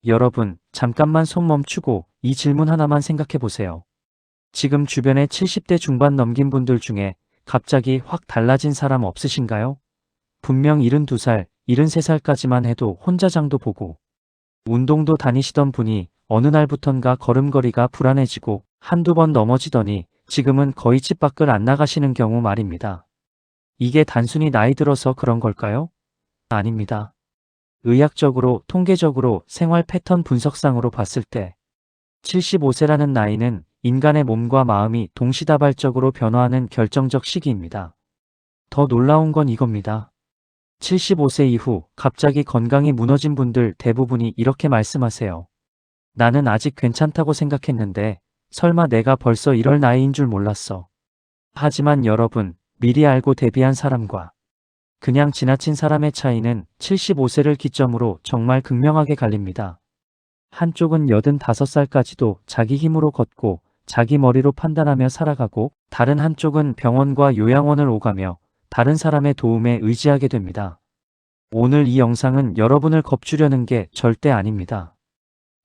여러분, 잠깐만 손 멈추고 이 질문 하나만 생각해 보세요. 지금 주변에 70대 중반 넘긴 분들 중에 갑자기 확 달라진 사람 없으신가요? 분명 72살, 73살까지만 해도 혼자 장도 보고 운동도 다니시던 분이 어느 날부턴가 걸음걸이가 불안해지고 한두 번 넘어지더니 지금은 거의 집 밖을 안 나가시는 경우 말입니다. 이게 단순히 나이 들어서 그런 걸까요? 아닙니다. 의학적으로, 통계적으로, 생활 패턴 분석상으로 봤을 때 75세라는 나이는 인간의 몸과 마음이 동시다발적으로 변화하는 결정적 시기입니다. 더 놀라운 건 이겁니다. 75세 이후 갑자기 건강이 무너진 분들 대부분이 이렇게 말씀하세요. 나는 아직 괜찮다고 생각했는데 설마 내가 벌써 이럴 나이인 줄 몰랐어. 하지만 여러분, 미리 알고 대비한 사람과 그냥 지나친 사람의 차이는 75세를 기점으로 정말 극명하게 갈립니다. 한쪽은 85살까지도 자기 힘으로 걷고 자기 머리로 판단하며 살아가고, 다른 한쪽은 병원과 요양원을 오가며 다른 사람의 도움에 의지하게 됩니다. 오늘 이 영상은 여러분을 겁주려는 게 절대 아닙니다.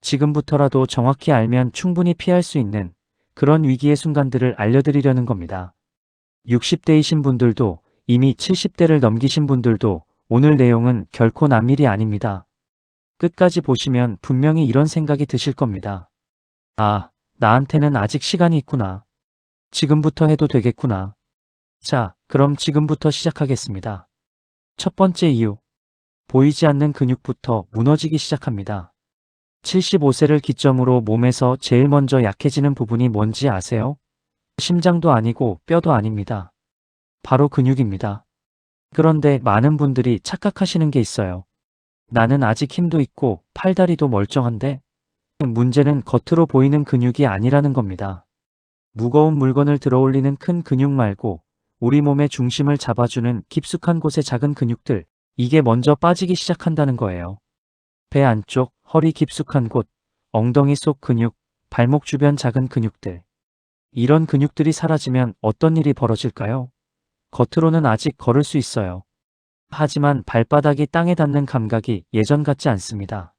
지금부터라도 정확히 알면 충분히 피할 수 있는 그런 위기의 순간들을 알려드리려는 겁니다. 60대이신 분들도, 이미 70대를 넘기신 분들도 오늘 내용은 결코 남일이 아닙니다. 끝까지 보시면 분명히 이런 생각이 드실 겁니다. 아, 나한테는 아직 시간이 있구나. 지금부터 해도 되겠구나. 자, 그럼 지금부터 시작하겠습니다. 첫 번째 이유. 보이지 않는 근육부터 무너지기 시작합니다. 75세를 기점으로 몸에서 제일 먼저 약해지는 부분이 뭔지 아세요? 심장도 아니고 뼈도 아닙니다. 바로 근육입니다. 그런데 많은 분들이 착각하시는 게 있어요. 나는 아직 힘도 있고 팔다리도 멀쩡한데? 문제는 겉으로 보이는 근육이 아니라는 겁니다. 무거운 물건을 들어올리는 큰 근육 말고 우리 몸의 중심을 잡아주는 깊숙한 곳의 작은 근육들, 이게 먼저 빠지기 시작한다는 거예요. 배 안쪽, 허리 깊숙한 곳, 엉덩이 속 근육, 발목 주변 작은 근육들. 이런 근육들이 사라지면 어떤 일이 벌어질까요? 겉으로는 아직 걸을 수 있어요. 하지만 발바닥이 땅에 닿는 감각이 예전 같지 않습니다.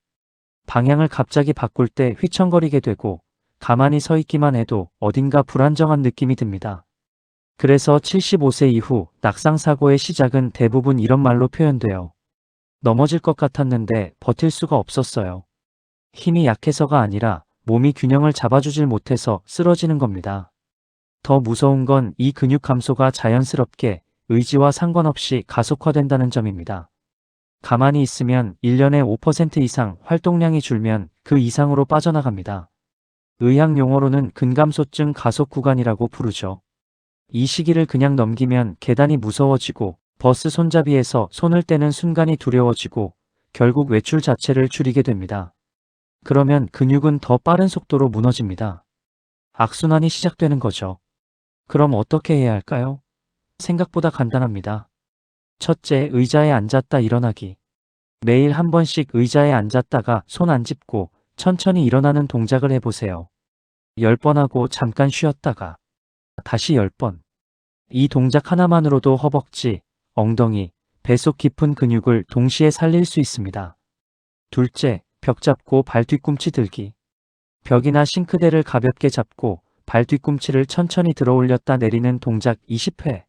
방향을 갑자기 바꿀 때 휘청거리게 되고, 가만히 서 있기만 해도 어딘가 불안정한 느낌이 듭니다. 그래서 75세 이후 낙상사고의 시작은 대부분 이런 말로 표현돼요. 넘어질 것 같았는데 버틸 수가 없었어요. 힘이 약해서가 아니라 몸이 균형을 잡아주질 못해서 쓰러지는 겁니다. 더 무서운 건 이 근육 감소가 자연스럽게 의지와 상관없이 가속화된다는 점입니다. 가만히 있으면 1년에 5% 이상 활동량이 줄면 그 이상으로 빠져나갑니다. 의학 용어로는 근감소증 가속 구간이라고 부르죠. 이 시기를 그냥 넘기면 계단이 무서워지고 버스 손잡이에서 손을 떼는 순간이 두려워지고 결국 외출 자체를 줄이게 됩니다. 그러면 근육은 더 빠른 속도로 무너집니다. 악순환이 시작되는 거죠. 그럼 어떻게 해야 할까요? 생각보다 간단합니다. 첫째, 의자에 앉았다 일어나기. 매일 한 번씩 의자에 앉았다가 손 안 짚고 천천히 일어나는 동작을 해보세요. 10번 하고 잠깐 쉬었다가 다시 10번. 이 동작 하나만으로도 허벅지, 엉덩이, 배 속 깊은 근육을 동시에 살릴 수 있습니다. 둘째, 벽 잡고 발 뒤꿈치 들기. 벽이나 싱크대를 가볍게 잡고 발 뒤꿈치를 천천히 들어 올렸다 내리는 동작 20회.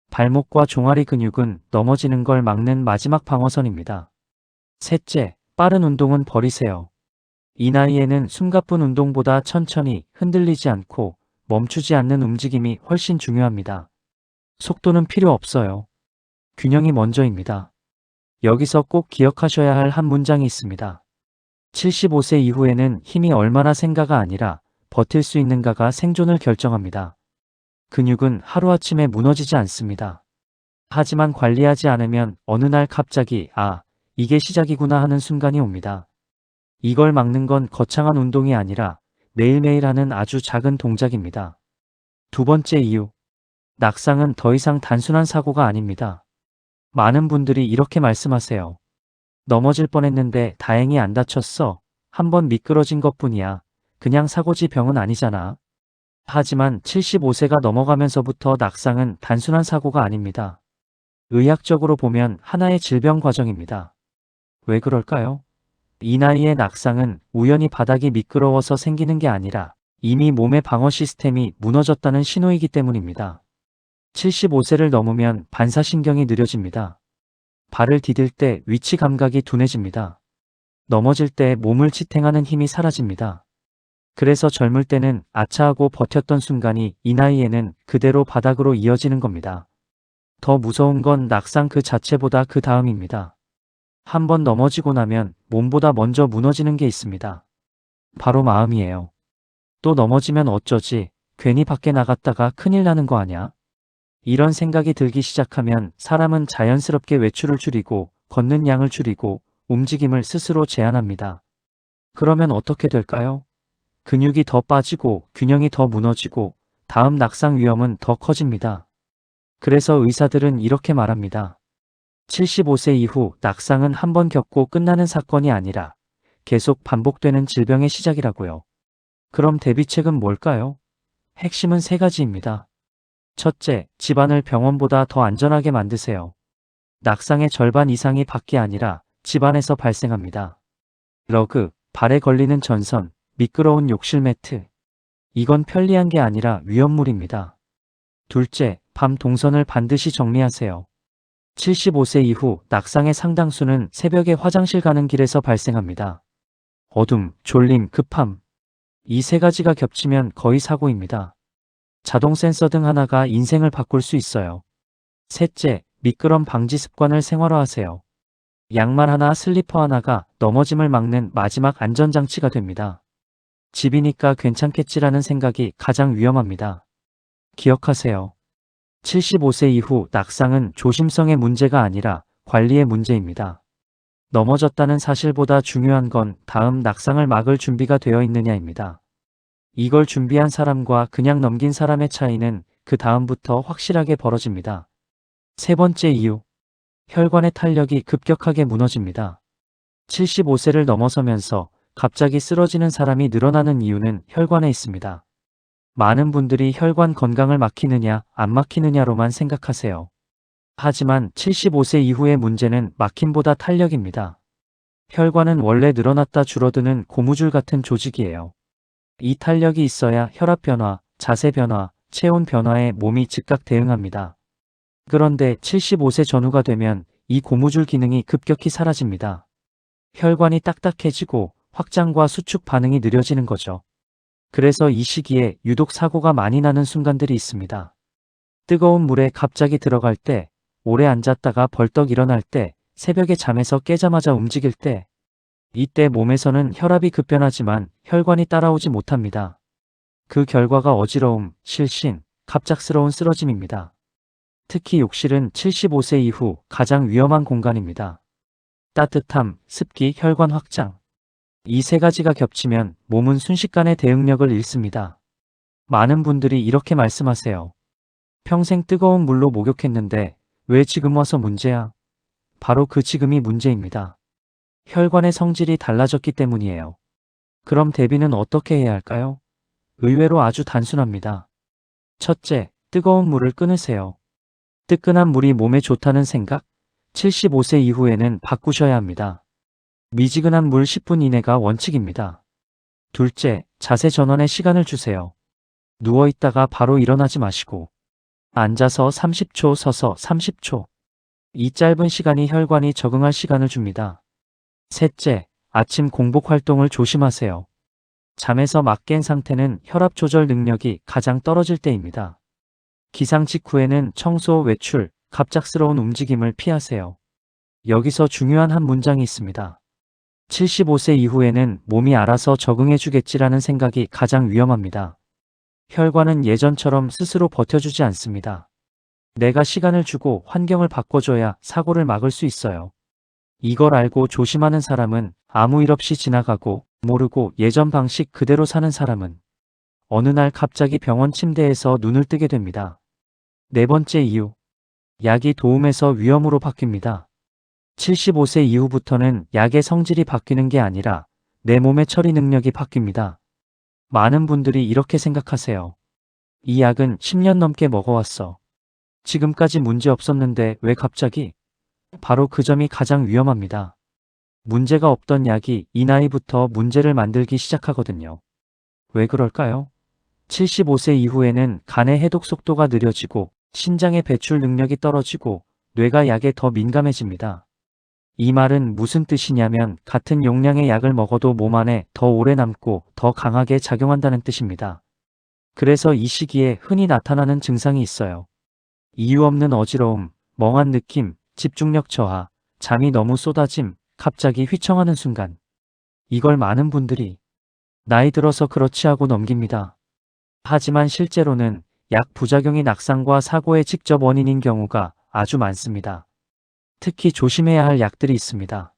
발목과 종아리 근육은 넘어지는 걸 막는 마지막 방어선입니다. 셋째, 빠른 운동은 버리세요. 이 나이에는 숨가쁜 운동보다 천천히 흔들리지 않고 멈추지 않는 움직임이 훨씬 중요합니다. 속도는 필요 없어요. 균형이 먼저입니다. 여기서 꼭 기억하셔야 할 한 문장이 있습니다. 75세 이후에는 힘이 얼마나 생가가 아니라 버틸 수 있는가가 생존을 결정합니다. 근육은 하루아침에 무너지지 않습니다. 하지만 관리하지 않으면 어느 날 갑자기 이게 시작이구나 하는 순간이 옵니다. 이걸 막는 건 거창한 운동이 아니라 매일매일 하는 아주 작은 동작입니다. 두 번째 이유. 낙상은 더 이상 단순한 사고가 아닙니다. 많은 분들이 이렇게 말씀하세요. 넘어질 뻔했는데 다행히 안 다쳤어. 한번 미끄러진 것뿐이야. 그냥 사고지 병은 아니잖아. 하지만 75세가 넘어가면서부터 낙상은 단순한 사고가 아닙니다. 의학적으로 보면 하나의 질병 과정입니다. 왜 그럴까요? 이 나이의 낙상은 우연히 바닥이 미끄러워서 생기는 게 아니라 이미 몸의 방어 시스템이 무너졌다는 신호이기 때문입니다. 75세를 넘으면 반사신경이 느려집니다. 발을 디딜 때 위치 감각이 둔해집니다. 넘어질 때 몸을 지탱하는 힘이 사라집니다. 그래서 젊을 때는 아차하고 버텼던 순간이 이 나이에는 그대로 바닥으로 이어지는 겁니다. 더 무서운 건 낙상 그 자체보다 그 다음입니다. 한 번 넘어지고 나면 몸보다 먼저 무너지는 게 있습니다. 바로 마음이에요. 또 넘어지면 어쩌지? 괜히 밖에 나갔다가 큰일 나는 거 아냐? 이런 생각이 들기 시작하면 사람은 자연스럽게 외출을 줄이고 걷는 양을 줄이고 움직임을 스스로 제한합니다. 그러면 어떻게 될까요? 근육이 더 빠지고 균형이 더 무너지고 다음 낙상 위험은 더 커집니다. 그래서 의사들은 이렇게 말합니다. 75세 이후 낙상은 한 번 겪고 끝나는 사건이 아니라 계속 반복되는 질병의 시작이라고요. 그럼 대비책은 뭘까요? 핵심은 세 가지입니다. 첫째, 집안을 병원보다 더 안전하게 만드세요. 낙상의 절반 이상이 밖이 아니라 집안에서 발생합니다. 러그, 발에 걸리는 전선, 미끄러운 욕실 매트. 이건 편리한 게 아니라 위험물입니다. 둘째, 밤 동선을 반드시 정리하세요. 75세 이후 낙상의 상당수는 새벽에 화장실 가는 길에서 발생합니다. 어둠, 졸림, 급함. 이 세 가지가 겹치면 거의 사고입니다. 자동 센서 등 하나가 인생을 바꿀 수 있어요. 셋째, 미끄럼 방지 습관을 생활화하세요. 양말 하나, 슬리퍼 하나가 넘어짐을 막는 마지막 안전장치가 됩니다. 집이니까 괜찮겠지라는 생각이 가장 위험합니다. 기억하세요. 75세 이후 낙상은 조심성의 문제가 아니라 관리의 문제입니다. 넘어졌다는 사실보다 중요한 건 다음 낙상을 막을 준비가 되어 있느냐입니다. 이걸 준비한 사람과 그냥 넘긴 사람의 차이는 그 다음부터 확실하게 벌어집니다. 세 번째 이유. 혈관의 탄력이 급격하게 무너집니다. 75세를 넘어서면서 갑자기 쓰러지는 사람이 늘어나는 이유는 혈관에 있습니다. 많은 분들이 혈관 건강을 막히느냐 안 막히느냐로만 생각하세요. 하지만 75세 이후의 문제는 막힘보다 탄력입니다. 혈관은 원래 늘어났다 줄어드는 고무줄 같은 조직이에요. 이 탄력이 있어야 혈압 변화, 자세 변화, 체온 변화에 몸이 즉각 대응합니다. 그런데 75세 전후가 되면 이 고무줄 기능이 급격히 사라집니다. 혈관이 딱딱해지고 확장과 수축 반응이 느려지는 거죠. 그래서 이 시기에 유독 사고가 많이 나는 순간들이 있습니다. 뜨거운 물에 갑자기 들어갈 때, 오래 앉았다가 벌떡 일어날 때, 새벽에 잠에서 깨자마자 움직일 때, 이때 몸에서는 혈압이 급변하지만 혈관이 따라오지 못합니다. 그 결과가 어지러움, 실신, 갑작스러운 쓰러짐입니다. 특히 욕실은 75세 이후 가장 위험한 공간입니다. 따뜻함, 습기, 혈관 확장. 이 세 가지가 겹치면 몸은 순식간에 대응력을 잃습니다. 많은 분들이 이렇게 말씀하세요. 평생 뜨거운 물로 목욕했는데 왜 지금 와서 문제야? 바로 그 지금이 문제입니다. 혈관의 성질이 달라졌기 때문이에요. 그럼 대비는 어떻게 해야 할까요? 의외로 아주 단순합니다. 첫째, 뜨거운 물을 끊으세요. 뜨끈한 물이 몸에 좋다는 생각? 75세 이후에는 바꾸셔야 합니다. 미지근한 물 10분 이내가 원칙입니다. 둘째, 자세 전환에 시간을 주세요. 누워있다가 바로 일어나지 마시고 앉아서 30초, 서서 30초. 이 짧은 시간이 혈관이 적응할 시간을 줍니다. 셋째, 아침 공복 활동을 조심하세요. 잠에서 막 깬 상태는 혈압 조절 능력이 가장 떨어질 때입니다. 기상 직후에는 청소, 외출, 갑작스러운 움직임을 피하세요. 여기서 중요한 한 문장이 있습니다. 75세 이후에는 몸이 알아서 적응해주겠지라는 생각이 가장 위험합니다. 혈관은 예전처럼 스스로 버텨주지 않습니다. 내가 시간을 주고 환경을 바꿔줘야 사고를 막을 수 있어요. 이걸 알고 조심하는 사람은 아무 일 없이 지나가고 모르고 예전 방식 그대로 사는 사람은 어느 날 갑자기 병원 침대에서 눈을 뜨게 됩니다. 네 번째 이유. 약이 도움에서 위험으로 바뀝니다. 75세 이후부터는 약의 성질이 바뀌는 게 아니라 내 몸의 처리 능력이 바뀝니다. 많은 분들이 이렇게 생각하세요. 이 약은 10년 넘게 먹어왔어. 지금까지 문제 없었는데 왜 갑자기? 바로 그 점이 가장 위험합니다. 문제가 없던 약이 이 나이부터 문제를 만들기 시작하거든요. 왜 그럴까요? 75세 이후에는 간의 해독 속도가 느려지고 신장의 배출 능력이 떨어지고 뇌가 약에 더 민감해집니다. 이 말은 무슨 뜻이냐면 같은 용량의 약을 먹어도 몸 안에 더 오래 남고 더 강하게 작용한다는 뜻입니다. 그래서 이 시기에 흔히 나타나는 증상이 있어요. 이유 없는 어지러움, 멍한 느낌, 집중력 저하, 잠이 너무 쏟아짐, 갑자기 휘청하는 순간. 이걸 많은 분들이 나이 들어서 그렇지 하고 넘깁니다. 하지만 실제로는 약 부작용이 낙상과 사고의 직접 원인인 경우가 아주 많습니다. 특히 조심해야 할 약들이 있습니다.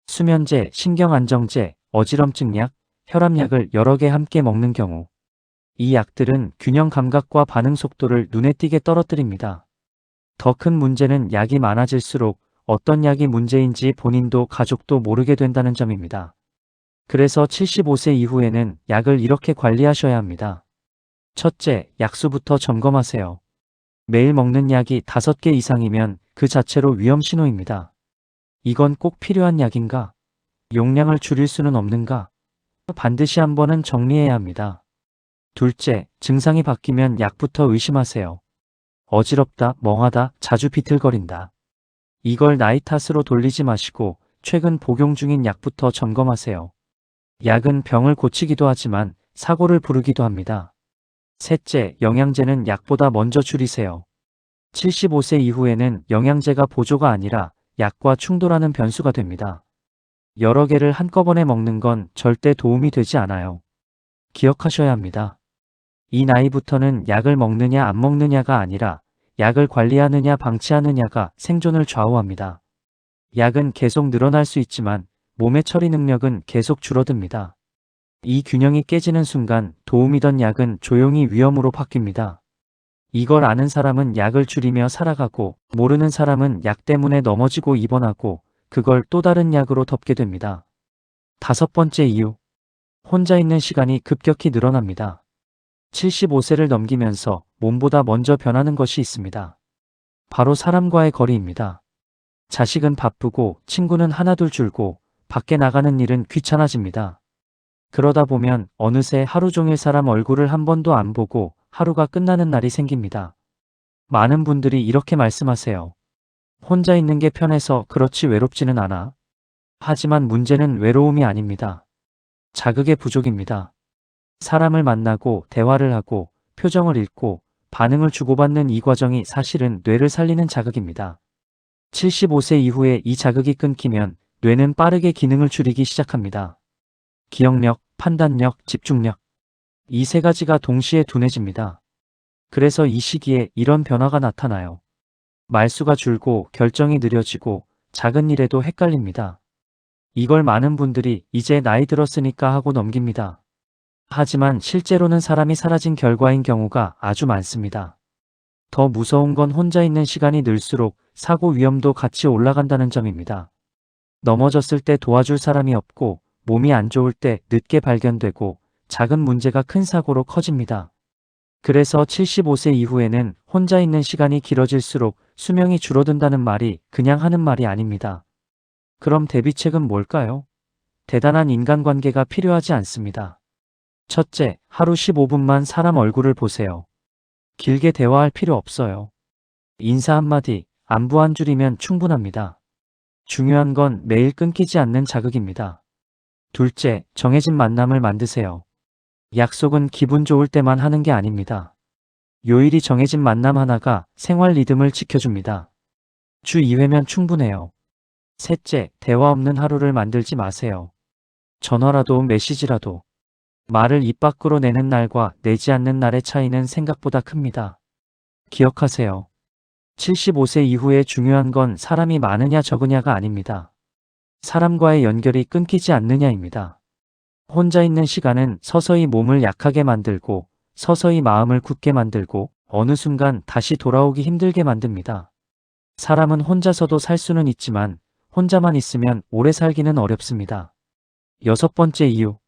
수면제, 신경안정제, 어지럼증 약, 혈압약을 여러 개 함께 먹는 경우. 이 약들은 균형 감각과 반응 속도를 눈에 띄게 떨어뜨립니다. 더 큰 문제는 약이 많아질수록 어떤 약이 문제인지 본인도 가족도 모르게 된다는 점입니다. 그래서 75세 이후에는 약을 이렇게 관리하셔야 합니다. 첫째, 약수부터 점검하세요. 매일 먹는 약이 5개 이상이면 그 자체로 위험 신호입니다. 이건 꼭 필요한 약인가? 용량을 줄일 수는 없는가? 반드시 한 번은 정리해야 합니다. 둘째, 증상이 바뀌면 약부터 의심하세요. 어지럽다, 멍하다, 자주 비틀거린다. 이걸 나이 탓으로 돌리지 마시고 최근 복용 중인 약부터 점검하세요. 약은 병을 고치기도 하지만 사고를 부르기도 합니다. 셋째, 영양제는 약보다 먼저 줄이세요. 75세 이후에는 영양제가 보조가 아니라 약과 충돌하는 변수가 됩니다. 여러 개를 한꺼번에 먹는 건 절대 도움이 되지 않아요. 기억하셔야 합니다. 이 나이부터는 약을 먹느냐 안 먹느냐가 아니라 약을 관리하느냐 방치하느냐가 생존을 좌우합니다. 약은 계속 늘어날 수 있지만 몸의 처리 능력은 계속 줄어듭니다. 이 균형이 깨지는 순간 도움이던 약은 조용히 위험으로 바뀝니다. 이걸 아는 사람은 약을 줄이며 살아가고 모르는 사람은 약 때문에 넘어지고 입원하고 그걸 또 다른 약으로 덮게 됩니다. 다섯 번째 이유. 혼자 있는 시간이 급격히 늘어납니다. 75세를 넘기면서 몸보다 먼저 변하는 것이 있습니다. 바로 사람과의 거리입니다. 자식은 바쁘고 친구는 하나둘 줄고 밖에 나가는 일은 귀찮아집니다. 그러다 보면 어느새 하루 종일 사람 얼굴을 한 번도 안 보고 하루가 끝나는 날이 생깁니다. 많은 분들이 이렇게 말씀하세요. 혼자 있는 게 편해서 그렇지 외롭지는 않아. 하지만 문제는 외로움이 아닙니다. 자극의 부족입니다. 사람을 만나고 대화를 하고 표정을 읽고 반응을 주고받는 이 과정이 사실은 뇌를 살리는 자극입니다. 75세 이후에 이 자극이 끊기면 뇌는 빠르게 기능을 줄이기 시작합니다. 기억력, 판단력, 집중력. 이 세 가지가 동시에 둔해집니다. 그래서 이 시기에 이런 변화가 나타나요. 말수가 줄고 결정이 느려지고 작은 일에도 헷갈립니다. 이걸 많은 분들이 이제 나이 들었으니까 하고 넘깁니다. 하지만 실제로는 사람이 사라진 결과인 경우가 아주 많습니다. 더 무서운 건 혼자 있는 시간이 늘수록 사고 위험도 같이 올라간다는 점입니다. 넘어졌을 때 도와줄 사람이 없고 몸이 안 좋을 때 늦게 발견되고 작은 문제가 큰 사고로 커집니다. 그래서 75세 이후에는 혼자 있는 시간이 길어질수록 수명이 줄어든다는 말이 그냥 하는 말이 아닙니다. 그럼 대비책은 뭘까요? 대단한 인간관계가 필요하지 않습니다. 첫째, 하루 15분만 사람 얼굴을 보세요. 길게 대화할 필요 없어요. 인사 한마디, 안부 한 줄이면 충분합니다. 중요한 건 매일 끊기지 않는 자극입니다. 둘째, 정해진 만남을 만드세요. 약속은 기분 좋을 때만 하는 게 아닙니다. 요일이 정해진 만남 하나가 생활 리듬을 지켜줍니다. 주 2회면 충분해요. 셋째, 대화 없는 하루를 만들지 마세요. 전화라도 메시지라도. 말을 입 밖으로 내는 날과 내지 않는 날의 차이는 생각보다 큽니다. 기억하세요. 75세 이후에 중요한 건 사람이 많으냐 적으냐가 아닙니다. 사람과의 연결이 끊기지 않느냐입니다. 혼자 있는 시간은 서서히 몸을 약하게 만들고 서서히 마음을 굳게 만들고 어느 순간 다시 돌아오기 힘들게 만듭니다. 사람은 혼자서도 살 수는 있지만 혼자만 있으면 오래 살기는 어렵습니다. 여섯 번째 이유.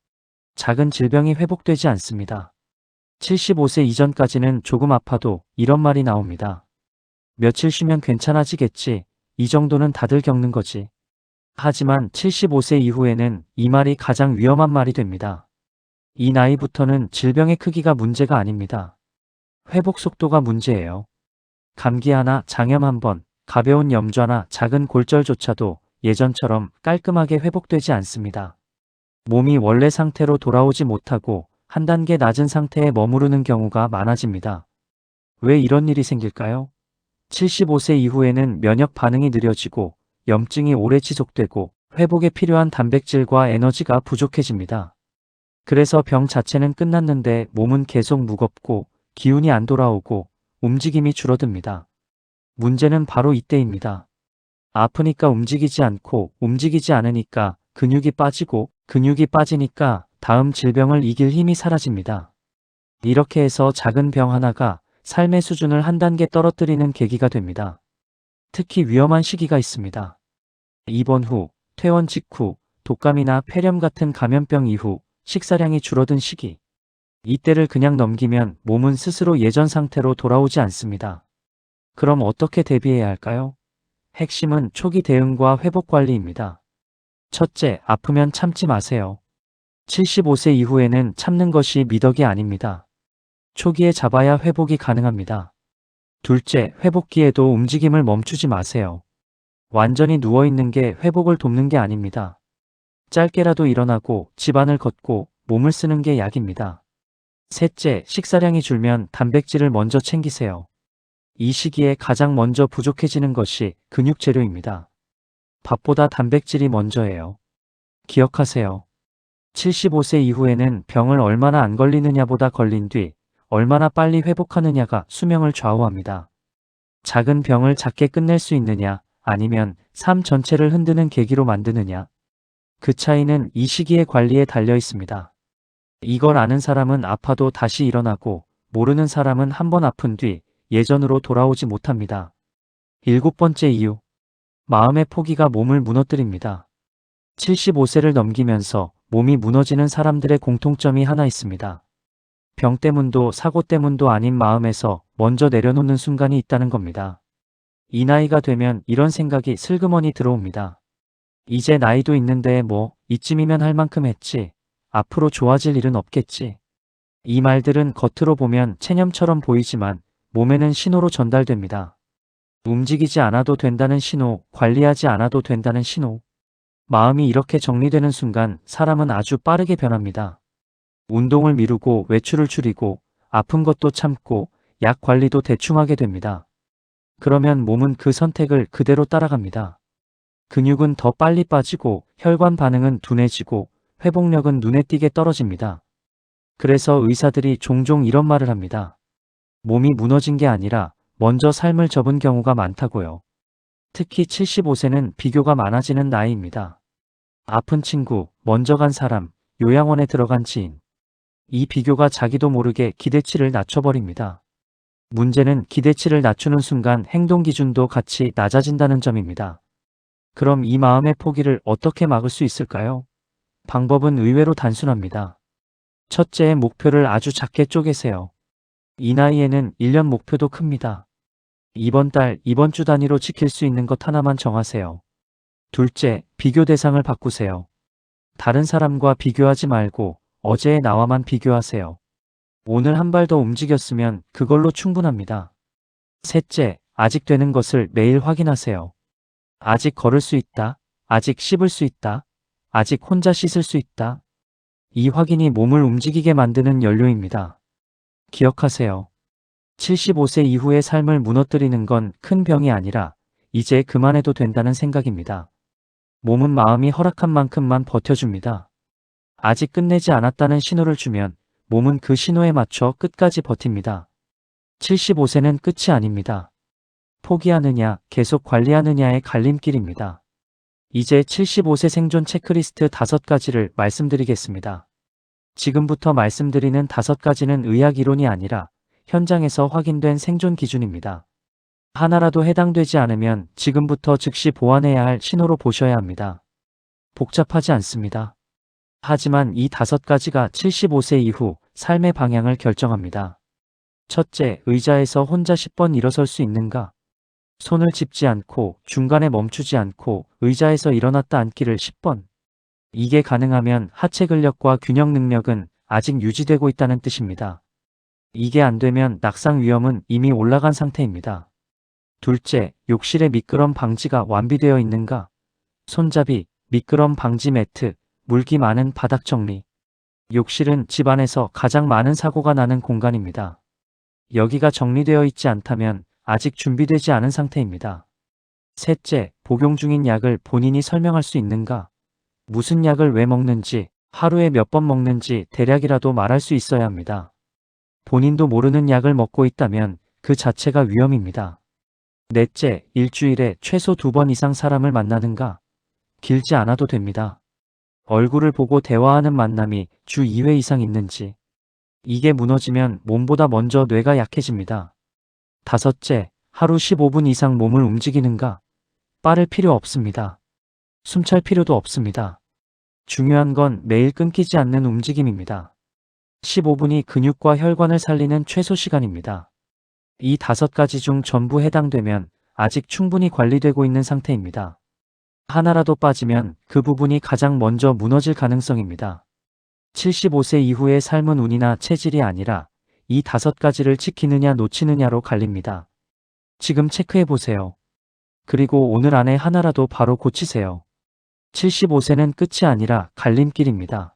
작은 질병이 회복되지 않습니다. 75세 이전까지는 조금 아파도 이런 말이 나옵니다. 며칠 쉬면 괜찮아지겠지. 이 정도는 다들 겪는 거지. 하지만 75세 이후에는 이 말이 가장 위험한 말이 됩니다. 이 나이부터는 질병의 크기가 문제가 아닙니다. 회복 속도가 문제예요. 감기 하나, 장염 한 번, 가벼운 염좌 하나, 작은 골절조차도 예전처럼 깔끔하게 회복되지 않습니다. 몸이 원래 상태로 돌아오지 못하고 한 단계 낮은 상태에 머무르는 경우가 많아집니다. 왜 이런 일이 생길까요? 75세 이후에는 면역 반응이 느려지고 염증이 오래 지속되고 회복에 필요한 단백질과 에너지가 부족해집니다. 그래서 병 자체는 끝났는데 몸은 계속 무겁고 기운이 안 돌아오고 움직임이 줄어듭니다. 문제는 바로 이때입니다. 아프니까 움직이지 않고 움직이지 않으니까 근육이 빠지고 근육이 빠지니까 다음 질병을 이길 힘이 사라집니다. 이렇게 해서 작은 병 하나가 삶의 수준을 한 단계 떨어뜨리는 계기가 됩니다. 특히 위험한 시기가 있습니다. 입원 후, 퇴원 직후, 독감이나 폐렴 같은 감염병 이후 식사량이 줄어든 시기. 이때를 그냥 넘기면 몸은 스스로 예전 상태로 돌아오지 않습니다. 그럼 어떻게 대비해야 할까요? 핵심은 초기 대응과 회복 관리입니다. 첫째, 아프면 참지 마세요. 75세 이후에는 참는 것이 미덕이 아닙니다. 초기에 잡아야 회복이 가능합니다. 둘째, 회복기에도 움직임을 멈추지 마세요. 완전히 누워있는 게 회복을 돕는 게 아닙니다. 짧게라도 일어나고 집안을 걷고 몸을 쓰는 게 약입니다. 셋째, 식사량이 줄면 단백질을 먼저 챙기세요. 이 시기에 가장 먼저 부족해지는 것이 근육 재료입니다. 밥보다 단백질이 먼저예요. 기억하세요. 75세 이후에는 병을 얼마나 안 걸리느냐보다 걸린 뒤 얼마나 빨리 회복하느냐가 수명을 좌우합니다. 작은 병을 작게 끝낼 수 있느냐 아니면 삶 전체를 흔드는 계기로 만드느냐. 그 차이는 이 시기의 관리에 달려 있습니다. 이걸 아는 사람은 아파도 다시 일어나고 모르는 사람은 한 번 아픈 뒤 예전으로 돌아오지 못합니다. 7번째 이유. 마음의 포기가 몸을 무너뜨립니다. 75세를 넘기면서 몸이 무너지는 사람들의 공통점이 하나 있습니다. 병 때문도 사고 때문도 아닌 마음에서 먼저 내려놓는 순간이 있다는 겁니다. 이 나이가 되면 이런 생각이 슬그머니 들어옵니다. 이제 나이도 있는데 뭐 이쯤이면 할 만큼 했지. 앞으로 좋아질 일은 없겠지. 이 말들은 겉으로 보면 체념처럼 보이지만 몸에는 신호로 전달됩니다. 움직이지 않아도 된다는 신호, 관리하지 않아도 된다는 신호. 마음이 이렇게 정리되는 순간 사람은 아주 빠르게 변합니다. 운동을 미루고 외출을 줄이고 아픈 것도 참고 약 관리도 대충 하게 됩니다. 그러면 몸은 그 선택을 그대로 따라갑니다. 근육은 더 빨리 빠지고 혈관 반응은 둔해지고 회복력은 눈에 띄게 떨어집니다. 그래서 의사들이 종종 이런 말을 합니다. 몸이 무너진 게 아니라 먼저 삶을 접은 경우가 많다고요. 특히 75세는 비교가 많아지는 나이입니다. 아픈 친구, 먼저 간 사람, 요양원에 들어간 지인. 이 비교가 자기도 모르게 기대치를 낮춰버립니다. 문제는 기대치를 낮추는 순간 행동 기준도 같이 낮아진다는 점입니다. 그럼 이 마음의 포기를 어떻게 막을 수 있을까요? 방법은 의외로 단순합니다. 첫째, 목표를 아주 작게 쪼개세요. 이 나이에는 1년 목표도 큽니다. 이번 달, 이번 주 단위로 지킬 수 있는 것 하나만 정하세요. 둘째, 비교 대상을 바꾸세요. 다른 사람과 비교하지 말고 어제의 나와만 비교하세요. 오늘 한 발 더 움직였으면 그걸로 충분합니다. 셋째, 아직 되는 것을 매일 확인하세요. 아직 걸을 수 있다. 아직 씹을 수 있다. 아직 혼자 씻을 수 있다. 이 확인이 몸을 움직이게 만드는 연료입니다. 기억하세요. 75세 이후의 삶을 무너뜨리는 건 큰 병이 아니라 이제 그만해도 된다는 생각입니다. 몸은 마음이 허락한 만큼만 버텨줍니다. 아직 끝내지 않았다는 신호를 주면 몸은 그 신호에 맞춰 끝까지 버팁니다. 75세는 끝이 아닙니다. 포기하느냐, 계속 관리하느냐의 갈림길입니다. 이제 75세 생존 체크리스트 5가지를 말씀드리겠습니다. 지금부터 말씀드리는 5가지는 의학 이론이 아니라 현장에서 확인된 생존 기준입니다. 하나라도 해당되지 않으면 지금부터 즉시 보완해야 할 신호로 보셔야 합니다. 복잡하지 않습니다. 하지만 이 5가지가 75세 이후 삶의 방향을 결정합니다. 첫째, 의자에서 혼자 10번 일어설 수 있는가? 손을 짚지 않고 중간에 멈추지 않고 의자에서 일어났다 앉기를 10번. 이게 가능하면 하체 근력과 균형 능력은 아직 유지되고 있다는 뜻입니다. 이게 안 되면 낙상 위험은 이미 올라간 상태입니다. 둘째, 욕실의 미끄럼 방지가 완비되어 있는가? 손잡이, 미끄럼 방지 매트, 물기 많은 바닥 정리. 욕실은 집안에서 가장 많은 사고가 나는 공간입니다. 여기가 정리되어 있지 않다면 아직 준비되지 않은 상태입니다. 셋째, 복용 중인 약을 본인이 설명할 수 있는가? 무슨 약을 왜 먹는지, 하루에 몇 번 먹는지 대략이라도 말할 수 있어야 합니다. 본인도 모르는 약을 먹고 있다면 그 자체가 위험입니다. 넷째, 일주일에 최소 2번 이상 사람을 만나는가? 길지 않아도 됩니다. 얼굴을 보고 대화하는 만남이 주 2회 이상 있는지. 이게 무너지면 몸보다 먼저 뇌가 약해집니다. 다섯째, 하루 15분 이상 몸을 움직이는가? 빠를 필요 없습니다. 숨찰 필요도 없습니다. 중요한 건 매일 끊기지 않는 움직임입니다. 15분이 근육과 혈관을 살리는 최소 시간입니다. 이 5가지 중 전부 해당되면 아직 충분히 관리되고 있는 상태입니다. 하나라도 빠지면 그 부분이 가장 먼저 무너질 가능성입니다. 75세 이후의 삶은 운이나 체질이 아니라 이 5가지를 지키느냐 놓치느냐로 갈립니다. 지금 체크해보세요. 그리고 오늘 안에 하나라도 바로 고치세요. 75세는 끝이 아니라 갈림길입니다.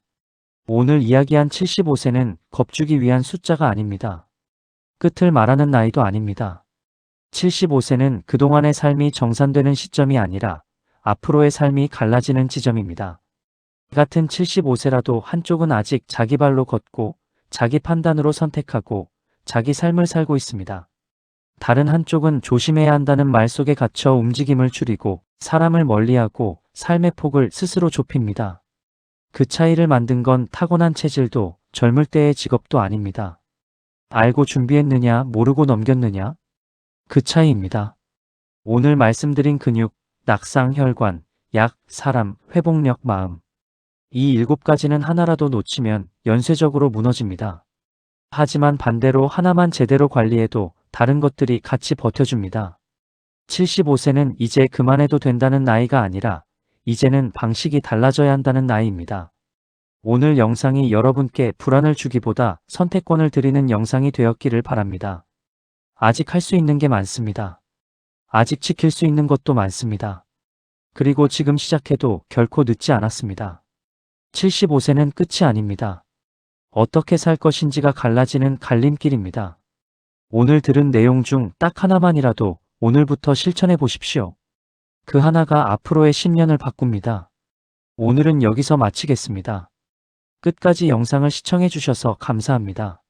오늘 이야기한 75세는 겁주기 위한 숫자가 아닙니다. 끝을 말하는 나이도 아닙니다. 75세는 그동안의 삶이 정산되는 시점이 아니라 앞으로의 삶이 갈라지는 지점입니다. 같은 75세라도 한쪽은 아직 자기 발로 걷고 자기 판단으로 선택하고 자기 삶을 살고 있습니다. 다른 한쪽은 조심해야 한다는 말 속에 갇혀 움직임을 줄이고 사람을 멀리하고 삶의 폭을 스스로 좁힙니다. 그 차이를 만든 건 타고난 체질도 젊을 때의 직업도 아닙니다. 알고 준비했느냐 모르고 넘겼느냐? 그 차이입니다. 오늘 말씀드린 근육, 낙상, 혈관, 약, 사람, 회복력, 마음. 이 7가지는 하나라도 놓치면 연쇄적으로 무너집니다. 하지만 반대로 하나만 제대로 관리해도 다른 것들이 같이 버텨줍니다. 75세는 이제 그만해도 된다는 나이가 아니라 이제는 방식이 달라져야 한다는 나이입니다. 오늘 영상이 여러분께 불안을 주기보다 선택권을 드리는 영상이 되었기를 바랍니다. 아직 할 수 있는 게 많습니다. 아직 지킬 수 있는 것도 많습니다. 그리고 지금 시작해도 결코 늦지 않았습니다. 75세는 끝이 아닙니다. 어떻게 살 것인지가 갈라지는 갈림길입니다. 오늘 들은 내용 중 딱 하나만이라도 오늘부터 실천해 보십시오. 그 하나가 앞으로의 10년을 바꿉니다. 오늘은 여기서 마치겠습니다. 끝까지 영상을 시청해 주셔서 감사합니다.